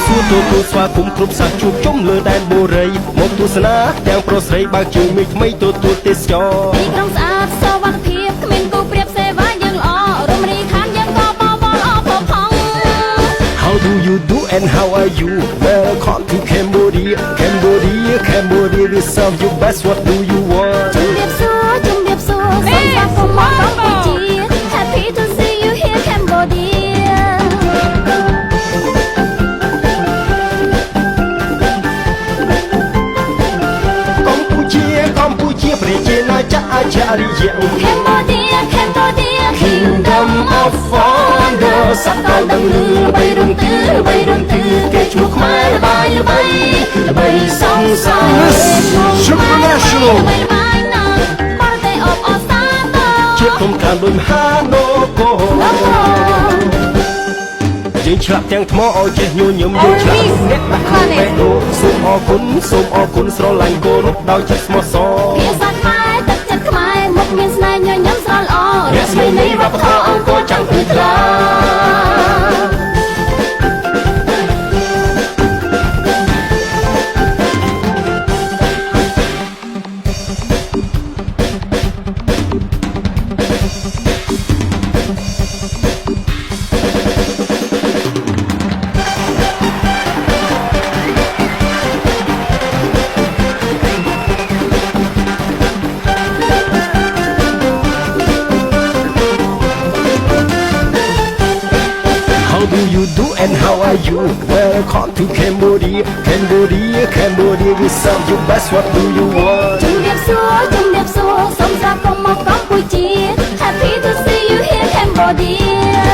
សួរទទួលស្វាគមន៍គ្រប់សាសជួបជុំលើដែនបូរីមកទស្សនាទាំងប្រុសស្រីបើកជើងថ្មីទទួលទេសចរទីក្រុងស្អាតសុវត្ថិភាពគ្មានគូប្រៀបសេវាយើងល្អរមរីខានយើងក៏បវរអបផង How do you do and how are you Welcome to Cambodia Cambodia we serve you best what do you want ជំរាបសួរសូមស្វាគមន៍មកកម្ពុជា Happy to see you here Cambodia កម្ពុជាប្រជាណាចក្រអាចារ្យ Cambodia Kingdom of Wonder សក្តានឹងលឺបីរំទឺគេឈ្មោះខ្មែរល្បីសង្សារ International ជាក្រុមការដូចមហានគរយើងឆ្លាប់ទាំងថ្មឲ្យចេះញញឹមយើងឆ្លាប់អ្នកដាក់ខ្លួនបេះដូងសូមអរគុណស្រឡាញ់គោរពដោយចិត្តស្មោះសរភាសាខ្មែរទឹកចិត្តខ្មែរមុខមានស្នេហ៍ញញឹមស្រស់ល្អរស្មីនៃវប្បធម៌អង្គរចាំងពីថ្លា How do you do and how are you Welcome to Cambodia we serve you best what do you want ជំរាបសួរសូមស្វាគមន៍មកកម្ពុជា Happy to see you here Cambodia